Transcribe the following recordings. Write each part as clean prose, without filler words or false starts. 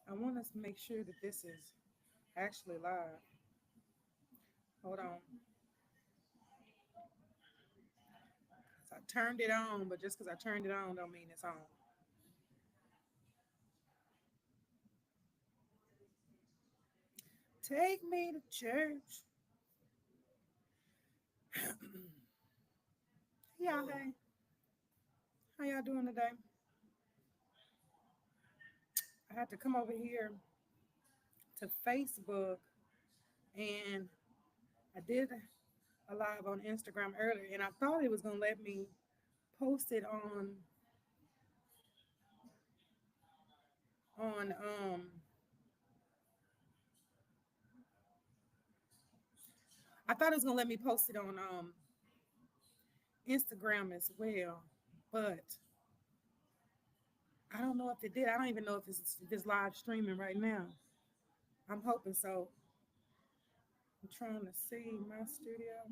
I want us to make sure that this is actually live. Hold on. 'Cause I turned it on, but just because I turned it on don't mean it's on. Take me to church. Yeah, hey. How y'all doing today? I had to come over here to Facebook and I did a live on Instagram earlier and I thought it was gonna let me post it on I thought it was gonna let me post it on Instagram as well, but I don't know if it did. I don't even know if it's live streaming right now. I'm hoping so. I'm trying to see my studio.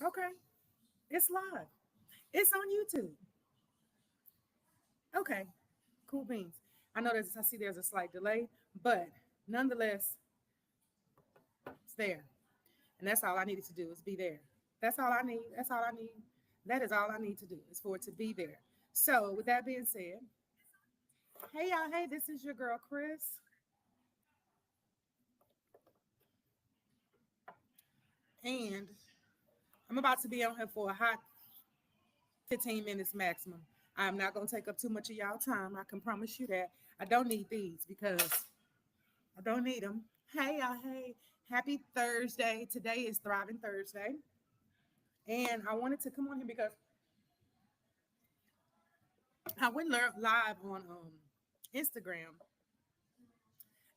Okay, it's live. It's on YouTube. Okay, cool beans. I know I see there's a slight delay, but nonetheless, it's there. And that's all I needed to do is be there. That's all I need. That's all I need. That is all I need to do is for it to be there. So, with that being said, hey y'all, hey, this is your girl Chris, and I'm about to be on here for a hot 15 minutes maximum. I'm not gonna take up too much of y'all time. I can promise you that. I don't need these because I don't need them. Hey y'all, hey, happy Thursday. Today is Thriving Thursday. And I wanted to come on here because I went live on Instagram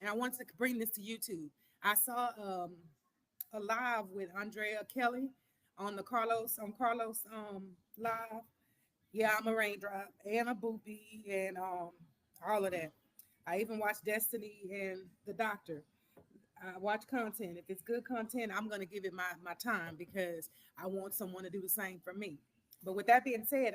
and I wanted to bring this to YouTube. I saw a live with Andrea Kelly on the Carlos live. Yeah, I'm a raindrop and a boopy and all of that. I even watched Destiny and The Doctor. I watch content. If it's good content, I'm gonna give it my time because I want someone to do the same for me. But with that being said,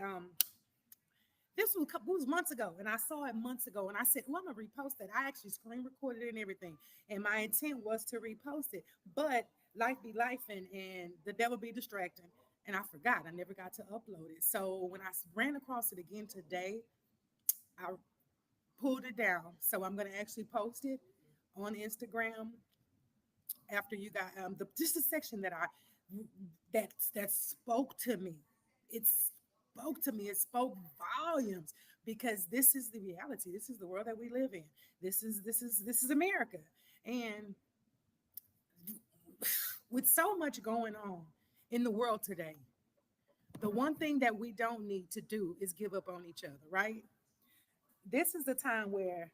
this was months ago, and I saw it months ago, and I said, "Well, I'm gonna repost that." I actually screen recorded it and everything, and my intent was to repost it, but life be life, and the devil be distracting, and I forgot. I never got to upload it. So when I ran across it again today, I pulled it down. So I'm gonna actually post it on Instagram after you got the just a section that spoke to me. It spoke to me. It spoke volumes because this is the reality. This is the world that we live in. This is America, and with so much going on in the world today, the one thing that we don't need to do is give up on each other. Right? This is the time where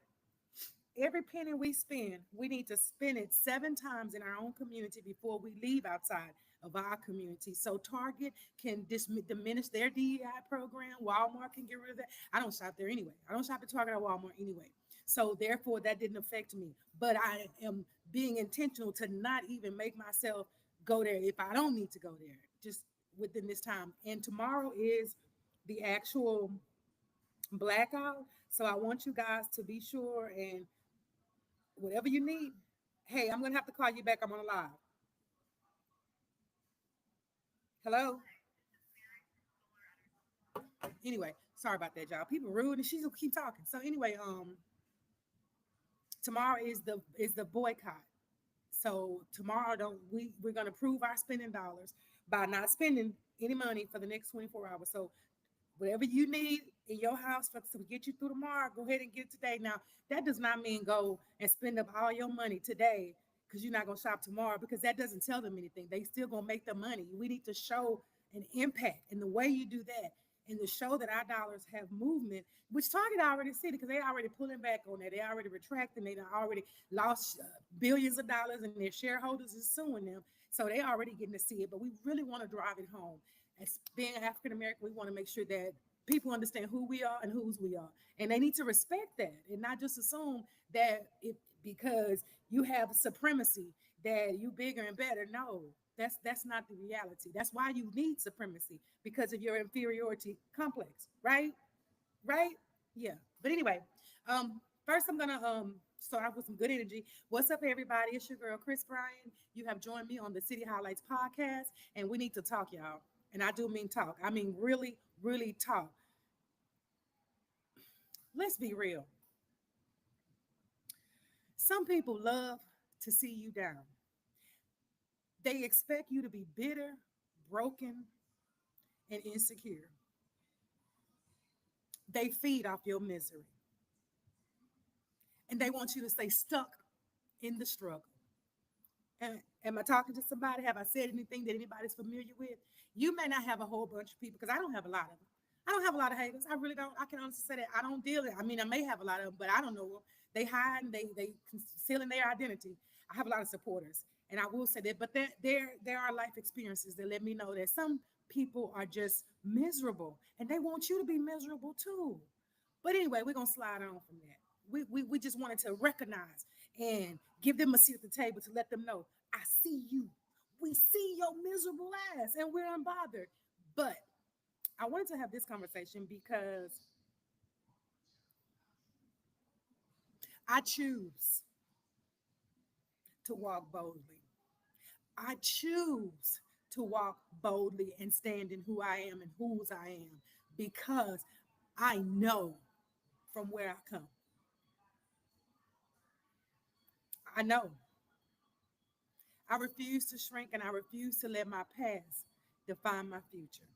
every penny we spend, we need to spend it 7 times in our own community before we leave outside of our community. So Target can diminish their DEI program. Walmart can get rid of that. I don't shop there anyway. I don't shop at Target or Walmart anyway. So therefore, that didn't affect me. But I am being intentional to not even make myself go there if I don't need to go there, just within this time. And tomorrow is the actual blackout. So I want you guys to be sure and whatever you need. Hey, I'm gonna have to call you back. I'm on a live. Hello. Anyway, sorry about that, y'all. People rude, and she's gonna keep talking. So anyway, tomorrow is the boycott. So tomorrow, don't we're gonna prove our spending dollars by not spending any money for the next 24 hours. So whatever you need in your house to get you through tomorrow, go ahead and get it today. Now, that does not mean go and spend up all your money today because you're not going to shop tomorrow because that doesn't tell them anything. They still going to make the money. We need to show an impact. And the way you do that and to show that our dollars have movement, which Target already said because they already pulling back on that. They already retracting. They already lost billions of dollars and their shareholders is suing them. So they already getting to see it, but we really want to drive it home. As being African American, we want to make sure that people understand who we are and whose we are. And they need to respect that and not just assume that it because you have supremacy that you bigger and better. No, that's not the reality. That's why you need supremacy because of your inferiority complex, right? Right? Yeah. But anyway, first I'm gonna start off with some good energy. What's up, everybody? It's your girl Chris Bryan. You have joined me on the City Highlights podcast, and we need to talk, y'all. And I do mean talk. I mean really, really talk. Let's be real. Some people love to see you down. They expect you to be bitter, broken, and insecure. They feed off your misery, and they want you to stay stuck in the struggle. Am I talking to somebody? Have I said anything that anybody's familiar with? You may not have a whole bunch of people because I don't have a lot of them. I don't have a lot of haters. I really don't. I can honestly say that I don't deal it. I mean, I may have a lot of them, but I don't know them. They hide and they concealing their identity. I have a lot of supporters, and I will say that. But there are life experiences that let me know that some people are just miserable, and they want you to be miserable too. But anyway, we're gonna slide on from that. We just wanted to recognize and give them a seat at the table to let them know, I see you. We see your miserable ass and we're unbothered. But I wanted to have this conversation because I choose to walk boldly. I choose to walk boldly and stand in who I am and whose I am because I know from where I come. I know. I refuse to shrink and I refuse to let my past define my future.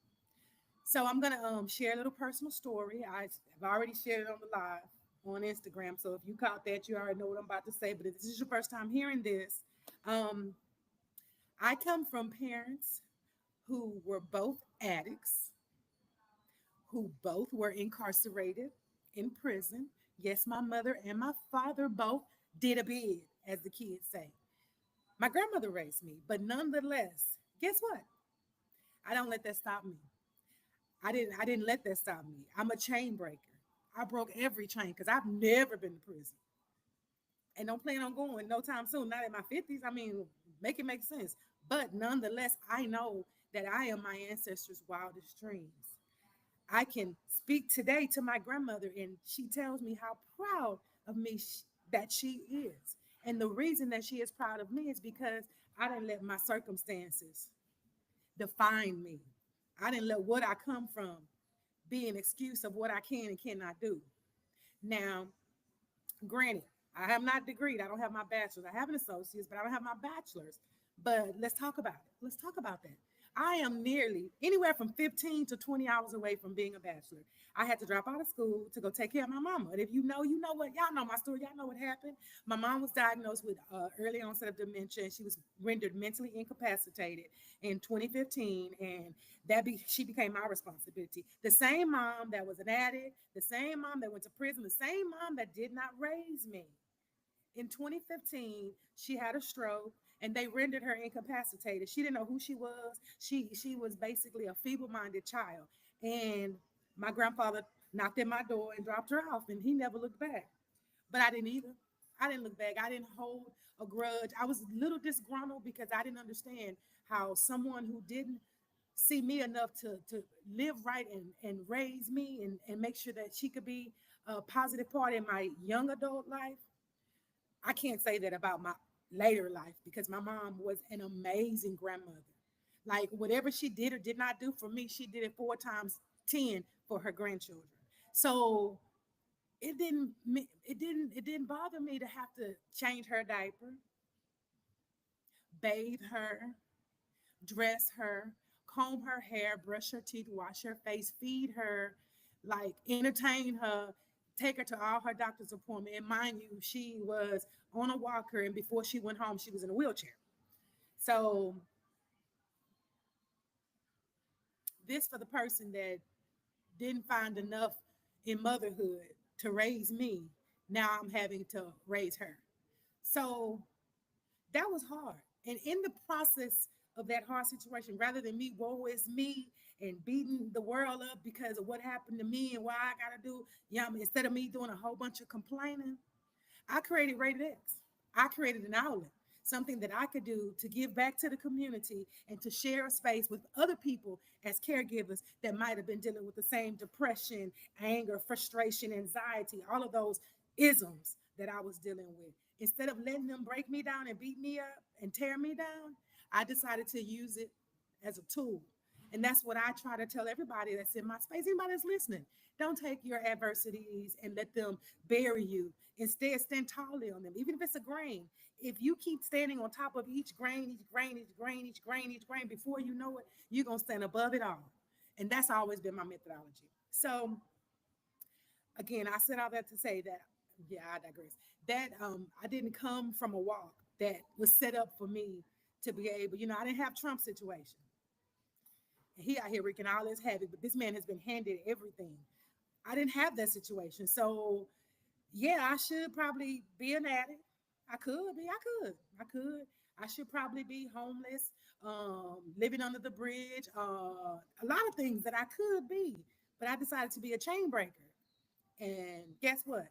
So I'm gonna share a little personal story. I've already shared it on the live on Instagram. So if you caught that, you already know what I'm about to say. But if this is your first time hearing this, um, I come from parents who were both addicts, who both were incarcerated in prison. Yes, my mother and my father both did a bid, as the kids say. My grandmother raised me, but nonetheless, guess what? I don't let that stop me. I didn't let that stop me. I'm a chain breaker. I broke every chain because I've never been to prison. And don't plan on going no time soon, not in my 50s. I mean, make it make sense. But nonetheless, I know that I am my ancestors' wildest dreams. I can speak today to my grandmother, and she tells me how proud of me that she is. And the reason that she is proud of me is because I didn't let my circumstances define me. I didn't let what I come from be an excuse of what I can and cannot do. Now, granted, I have not degreed. I don't have my bachelor's. I have an associate's, but I don't have my bachelor's. But let's talk about it. Let's talk about that. I am nearly anywhere from 15 to 20 hours away from being a bachelor. I had to drop out of school to go take care of my mama. And if you know, you know what, y'all know my story. Y'all know what happened. My mom was diagnosed with early onset of dementia, and she was rendered mentally incapacitated in 2015. And she became my responsibility. The same mom that was an addict, the same mom that went to prison, the same mom that did not raise me. In 2015, she had a stroke and they rendered her incapacitated. She didn't know who she was. She was basically a feeble-minded child. And my grandfather knocked at my door and dropped her off, and he never looked back. But I didn't either. I didn't look back. I didn't hold a grudge. I was a little disgruntled because I didn't understand how someone who didn't see me enough to live right and raise me and make sure that she could be a positive part in my young adult life. I can't say that about my later life because my mom was an amazing grandmother. Like whatever she did or did not do for me, she did it 4 times 10 for her grandchildren. So it didn't bother me to have to change her diaper, bathe her, dress her, comb her hair, brush her teeth, wash her face, feed her, like entertain her, take her to all her doctor's appointment. And mind you, she was on a walker, and before she went home, she was in a wheelchair. So this for the person that didn't find enough in motherhood to raise me. Now I'm having to raise her. So that was hard. And in the process of that hard situation, rather than me, woe is me, and beating the world up because of what happened to me and why I gotta do, instead of me doing a whole bunch of complaining, I created Rated X. I created an outlet, something that I could do to give back to the community and to share a space with other people as caregivers that might have been dealing with the same depression, anger, frustration, anxiety, all of those isms that I was dealing with. Instead of letting them break me down and beat me up and tear me down, I decided to use it as a tool. And that's what I try to tell everybody that's in my space, anybody that's listening. Don't take your adversities and let them bury you. Instead, stand tallly on them, even if it's a grain. If you keep standing on top of each grain, each grain, each grain, each grain, each grain, before you know it, you're going to stand above it all. And that's always been my methodology. So, again, I said all that to say that, yeah, I digress. That I didn't come from a walk that was set up for me to be able, I didn't have Trump situation. He out here wreaking all his havoc, but this man has been handed everything. I didn't have that situation. So yeah, I should probably be an addict. I could be. I could. I should probably be homeless, living under the bridge. A lot of things that I could be, but I decided to be a chain breaker. And guess what?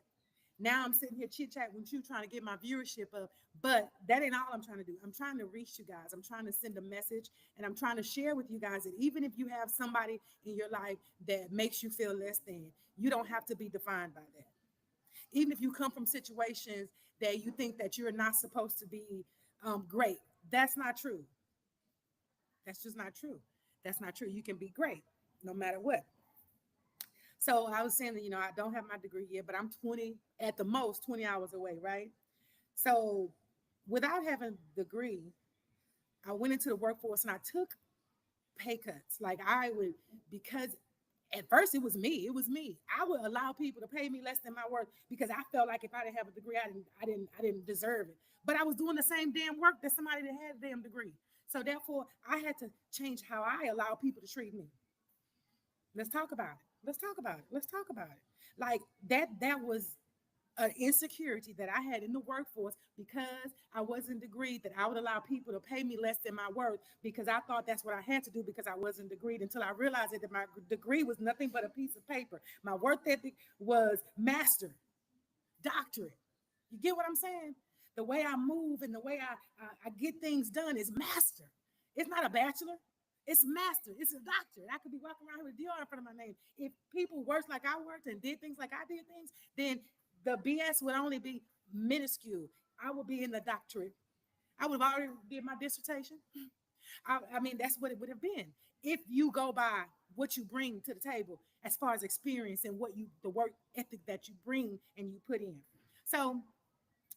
Now I'm sitting here chit chat with you, trying to get my viewership up. But that ain't all I'm trying to do. I'm trying to reach you guys. I'm trying to send a message, and I'm trying to share with you guys that even if you have somebody in your life that makes you feel less than, you don't have to be defined by that. Even if you come from situations that you think that you're not supposed to be great, that's not true. That's just not true. That's not true. You can be great no matter what. So I was saying that, I don't have my degree yet, but I'm 20, at the most 20 hours away, right? So without having a degree, I went into the workforce and I took pay cuts. Like I would, because at first it was me. It was me. I would allow people to pay me less than my worth because I felt like if I didn't have a degree, I didn't deserve it. But I was doing the same damn work that somebody that had a damn degree. So therefore, I had to change how I allow people to treat me. Let's talk about it. Let's talk about it. Let's talk about it. Like that was an insecurity that I had in the workforce because I wasn't degreed, that I would allow people to pay me less than my worth because I thought that's what I had to do because I wasn't degreed, until I realized that my degree was nothing but a piece of paper. My work ethic was master, doctorate. You get what I'm saying? The way I move and the way I get things done is master. It's not a bachelor. It's master. It's a doctor. I could be walking around with a DR in front of my name. If people worked like I worked and did things like I did things, then the BS would only be minuscule. I would be in the doctorate. I would have already did my dissertation. I mean, that's what it would have been if you go by what you bring to the table as far as experience and the work ethic that you bring and you put in. So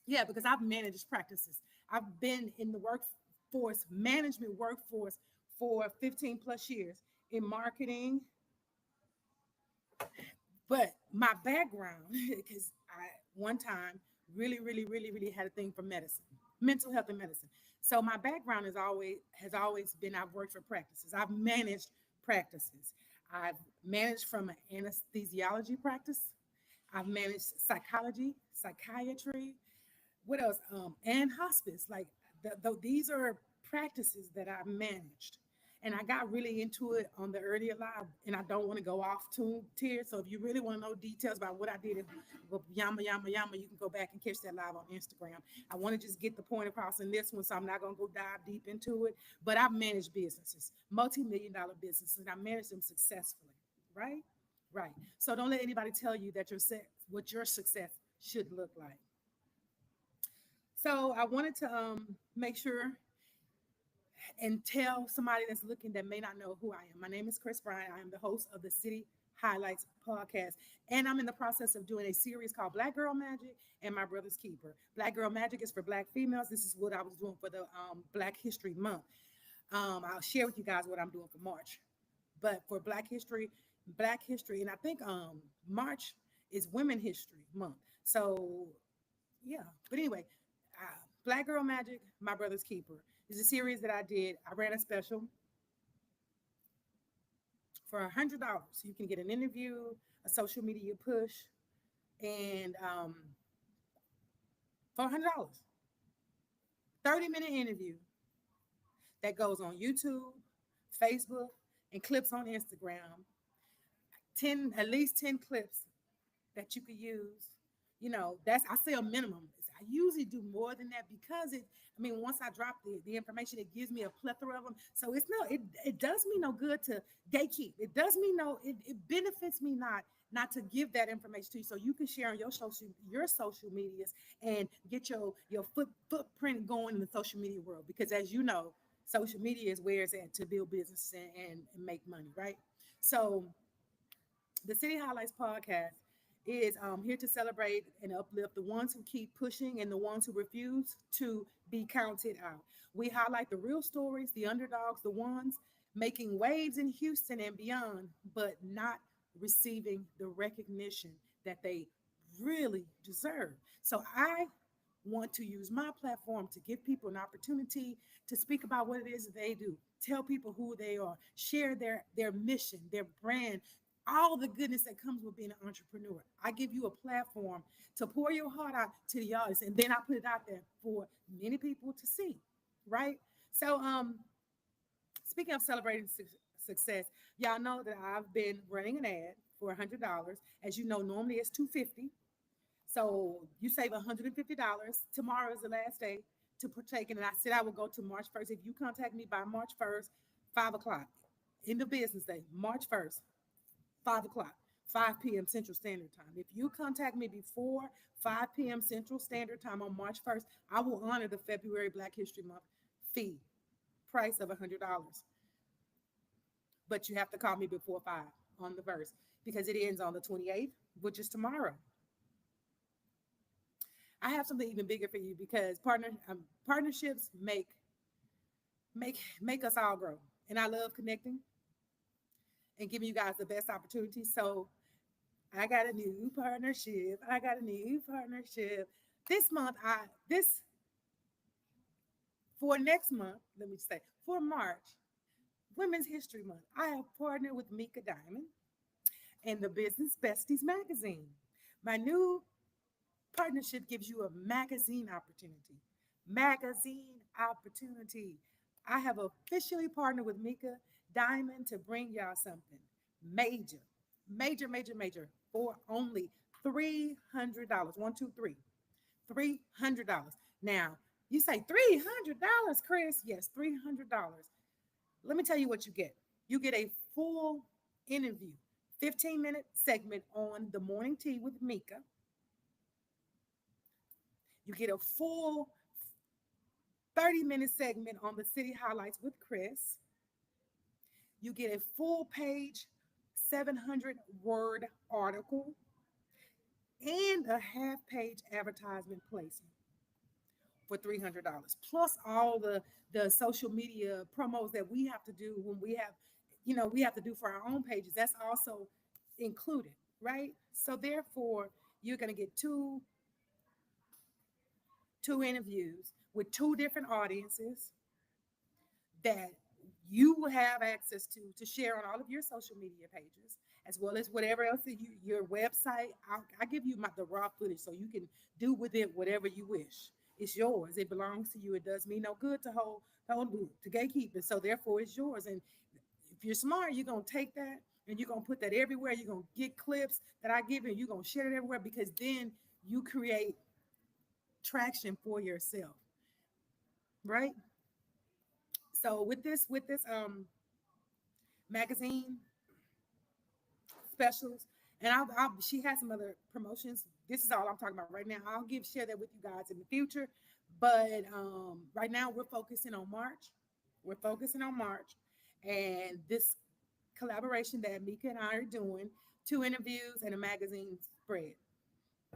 yeah, because I've managed practices. I've been in the workforce, management workforce for 15 plus years in marketing. But my background, because I one time really, really, really, really had a thing for medicine, mental health and medicine. So my background is always been, I've worked for practices. I've managed practices. I've managed from an anesthesiology practice. I've managed psychology, psychiatry, what else? And hospice. Like these are practices that I managed. And I got really into it on the earlier live, and I don't want to go off to tier. So if you really want to know details about what I did with Yama Yama Yama, you can go back and catch that live on Instagram. I want to just get the point across in this one, so I'm not going to go dive deep into it. But I've managed businesses, multi-million-dollar businesses, and I managed them successfully. Right, right. So don't let anybody tell you that what your success should look like. So I wanted to make sure and tell somebody that's looking that may not know who I am. My name is Chris Bryant. I am the host of the City Highlights podcast, and I'm in the process of doing a series called Black Girl Magic and My Brother's Keeper. Black Girl Magic is for Black females. This is what I was doing for the Black History Month. I'll share with you guys what I'm doing for March, but for Black History, and I think March is Women History Month. So yeah, but anyway, Black Girl Magic, My Brother's Keeper is a series that I did. I ran a special for $100. You can get an interview, a social media push, and for $100, 30-minute interview. that goes on YouTube, Facebook, and clips on Instagram. 10, at least 10 clips that you could use. That's, I say, a minimum. I usually do more than that because once I drop the information, it gives me a plethora of them. So it does me no good to gatekeep. It does me no, it benefits me not to give that information to you so you can share on your social medias and get your footprint going in the social media world. Because as you know, social media is where it's at to build business and make money, right? So the City Highlights podcast is here to celebrate and uplift the ones who keep pushing and the ones who refuse to be counted out. We highlight the real stories, the underdogs, the ones making waves in Houston and beyond, but not receiving the recognition that they really deserve. So I want to use my platform to give people an opportunity to speak about what it is that they do, tell people who they are, share their mission, their brand, all the goodness that comes with being an entrepreneur. I give you a platform to pour your heart out to the audience, and then I put it out there for many people to see, right? So, speaking of celebrating success, y'all know that I've been running an ad for $100. As you know, normally it's $250. So you save $150. Tomorrow is the last day to partake in it. I said I will go to March 1st. If you contact me by March 1st, 5 o'clock, in the business day, March 1st, 5 o'clock, 5 p.m. Central Standard Time. If you contact me before 5 p.m. Central Standard Time on March 1st, I will honor the February Black History Month fee price of $100. But you have to call me before 5 on the verse because it ends on the 28th, which is tomorrow. I have something even bigger for you because partnerships make us all grow, and I love connecting and giving you guys the best opportunities. So I got a new partnership. I got a new partnership this month. This for next month. Let me say for March, Women's History Month. I have partnered with Mika Diamond and the Business Besties magazine. My new partnership gives you a magazine opportunity. Magazine opportunity. I have officially partnered with Mika Diamond to bring y'all something major, major, major, major for only $300. One, two, three. $300. Now, you say $300, Chris? Yes, $300. Let me tell you what you get. You get a full interview, 15-minute segment on the morning tea with Mika. You get a full 30-minute segment on the city highlights with Chris. You get a full page, 700-word article and a half-page advertisement placement for $300. Plus all the social media promos that we have to do when we have to do for our own pages. That's also included, right? So therefore, you're going to get two interviews with two different audiences that you will have access to share on all of your social media pages, as well as whatever else your website. I give you the raw footage so you can do with it whatever you wish. It's yours. It belongs to you. It does me no good to gatekeep it. So therefore, it's yours. And if you're smart, you're gonna take that and you're gonna put that everywhere. You're gonna get clips that I give you. And you're gonna share it everywhere because then you create traction for yourself, right? So with this magazine specials, and she has some other promotions. This is all I'm talking about right now. I'll share that with you guys in the future, but right now we're focusing on March. We're focusing on March, and this collaboration that Mika and I are doing, 2 interviews and a magazine spread.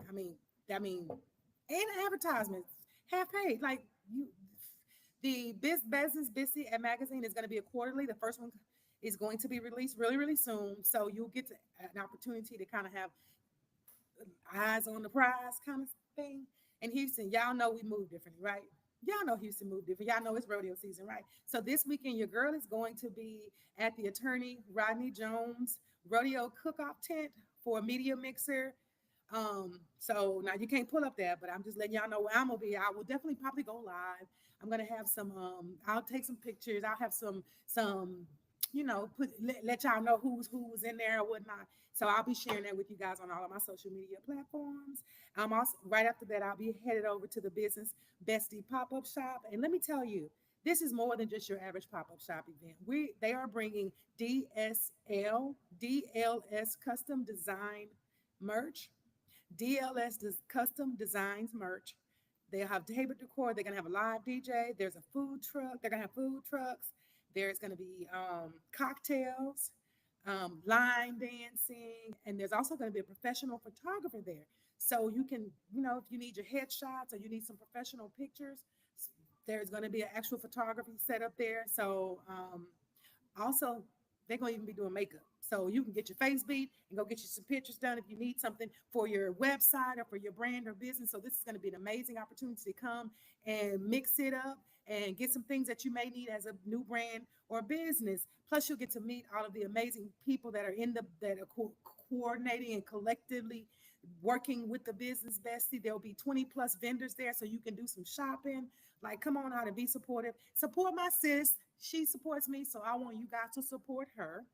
I mean, and advertisements, half paid. Like you, the Business Busy and magazine is going to be a quarterly. The first one is going to be released really, really soon. So you'll get an opportunity to kind of have eyes on the prize kind of thing. And Houston, y'all know we move differently, right? Y'all know Houston move different. Y'all know it's rodeo season, right? So this weekend, your girl is going to be at the attorney Rodney Jones rodeo cook-off tent for a media mixer. So now you can't pull up there, but I'm just letting y'all know where I'm gonna be. I will definitely probably go live. I'm gonna have some. I'll take some pictures. I'll have some. Let y'all know who was in there or whatnot. So I'll be sharing that with you guys on all of my social media platforms. I'm also right after that. I'll be headed over to the Business Bestie pop up shop, and let me tell you, this is more than just your average pop up shop event. They are bringing DLS custom design merch. DLS custom designs merch. They have table decor. They're gonna have a live DJ. There's a food truck. They're gonna have food trucks. There's gonna be cocktails, line dancing, and there's also gonna be a professional photographer there. So you can, if you need your headshots or you need some professional pictures, there's gonna be an actual photography set up there. So also, they're going to even be doing makeup. So you can get your face beat and go get you some pictures done if you need something for your website or for your brand or business. So this is going to be an amazing opportunity to come and mix it up and get some things that you may need as a new brand or business. Plus, you'll get to meet all of the amazing people that are coordinating and collectively working with the Business Bestie. There'll be 20 plus vendors there, so you can do some shopping. Like, come on out and be supportive. Support my sis. She supports me, so I want you guys to support her.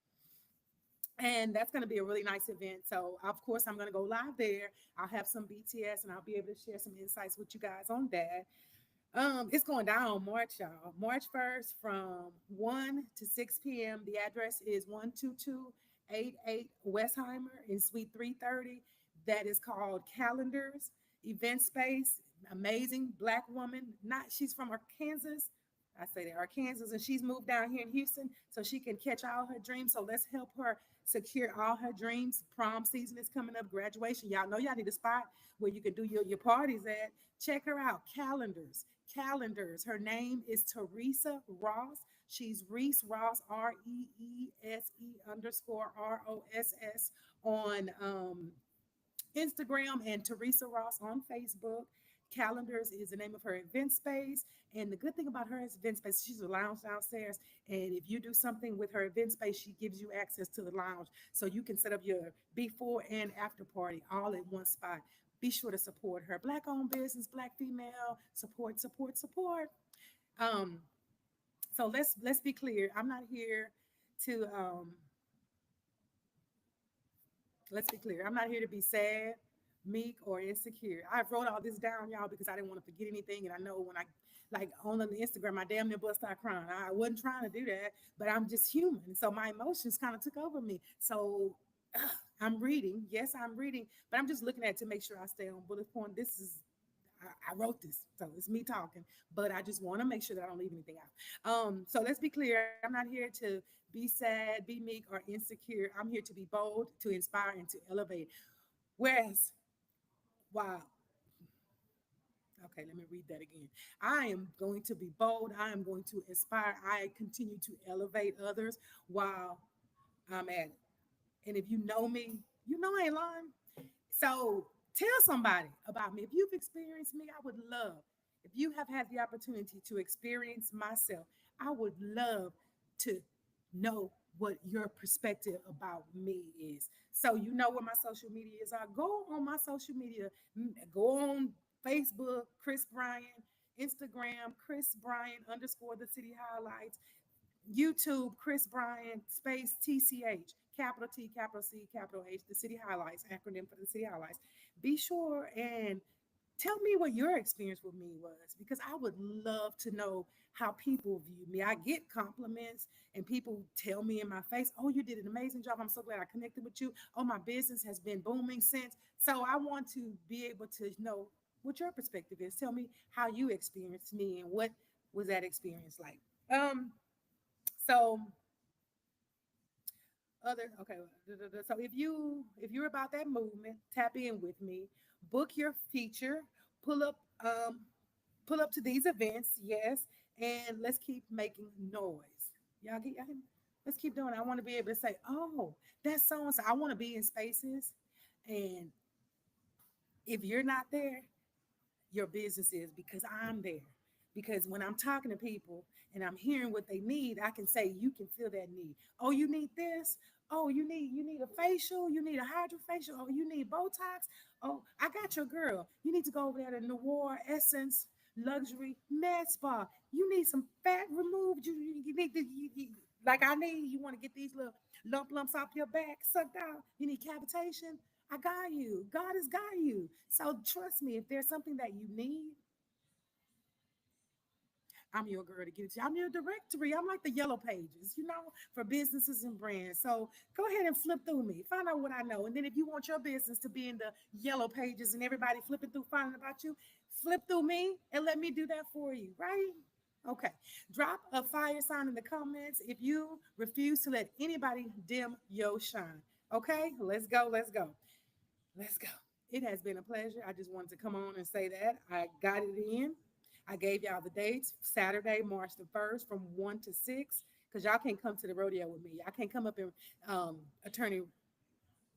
And that's going to be a really nice event. So, of course, I'm going to go live there. I'll have some BTS and I'll be able to share some insights with you guys on that. It's going down March, y'all. March 1st from 1 to 6 p.m. The address is 12288 Westheimer in Suite 330. That is called Calendars Event Space. Amazing Black woman. Not She's from Arkansas. I say that Arkansas, and she's moved down here in Houston so she can catch all her dreams. So let's help her secure all her dreams. Prom season is coming up, graduation. Y'all know y'all need a spot where you can do your parties at. Check her out. Calendars. Her name is Teresa Ross. She's Reese Ross, REESE_ROSS on Instagram, and Teresa Ross on Facebook. Calendars is the name of her event space. And the good thing about her event space, she's a lounge downstairs. And if you do something with her event space, she gives you access to the lounge. So you can set up your before and after party all at one spot. Be sure to support her. Black owned business, Black female, support. Um, so let's be clear. I'm not here to let's be clear. I'm not here to be sad, meek, or insecure. I wrote all this down, y'all, because I didn't want to forget anything. And I know when I like on the Instagram, I damn near bust out crying. I wasn't trying to do that, but I'm just human. So my emotions kind of took over me. So I'm reading. Yes, I'm reading, but I'm just looking at it to make sure I stay on bullet point. I wrote this, so it's me talking, but I just want to make sure that I don't leave anything out. So let's be clear. I'm not here to be sad, be meek, or insecure. I'm here to be bold, to inspire, and to elevate. Whereas, wow, okay, let me read that again. I am going to be bold. I am going to inspire. I continue to elevate others while I'm at it. And if you know me, you know I ain't lying. So tell somebody about me. If you've experienced me, I would love. If you have had the opportunity to experience myself, I would love to know what your perspective about me is. So you know where my social media is. Go on my social media. Go on Facebook, Chris Bryan, Instagram, Chris Bryan _ the city highlights. YouTube, Chris Bryan, space TCH, capital T, capital C, capital H, the city highlights, acronym for the city highlights. Be sure and tell me what your experience with me was, because I would love to know how people view me. I get compliments and people tell me in my face, oh, you did an amazing job. I'm so glad I connected with you. Oh, my business has been booming since. So I want to be able to know what your perspective is. Tell me how you experienced me and what was that experience like. So okay. So if you're about that movement, tap in with me. Book your feature. Pull up um pull up to these events, yes, and let's keep making noise. Y'all let's keep doing it. I want to be able to say, oh, that's so and so. I want to be in spaces, and if you're not there, your business is, because I'm there. Because when I'm talking to people and I'm hearing what they need, I can say you can feel that need. Oh, you need this. Oh, you need a facial. You need a hydrofacial. Oh, you need Botox. Oh, I got your girl. You need to go over there to Noir Essence luxury med spa. You need some fat removed. You need to, like I need, you want to get these little lumps off your back, sucked out. You need cavitation. I got you. God has got you. So trust me, if there's something that you need, I'm your girl to get it to you. I'm your directory. I'm like the yellow pages, for businesses and brands. So go ahead and flip through me. Find out what I know. And then if you want your business to be in the yellow pages and everybody flipping through finding about you, flip through me and let me do that for you, right? Okay. Drop a fire sign in the comments if you refuse to let anybody dim your shine. Okay, let's go. Let's go. Let's go. It has been a pleasure. I just wanted to come on and say that. I got it in. I gave y'all the dates Saturday, March the 1st from 1 to 6, because y'all can't come to the rodeo with me. I can't come up in Attorney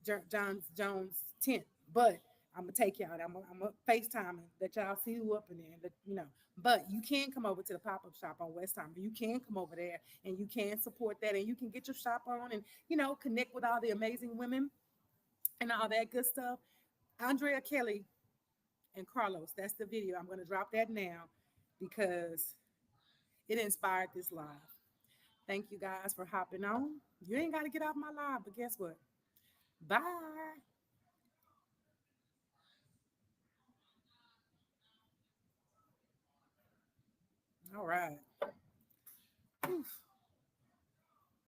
John Jones' tent, but I'm gonna take y'all. I'm gonna FaceTime and let y'all see who up in there. But you can come over to the pop up shop on West Time. You can come over there and you can support that, and you can get your shop on and connect with all the amazing women and all that good stuff. Andrea Kelly and Carlos, that's the video. I'm gonna drop that now because it inspired this live. Thank you guys for hopping on. You ain't got to get off my live, but guess what? Bye. All right.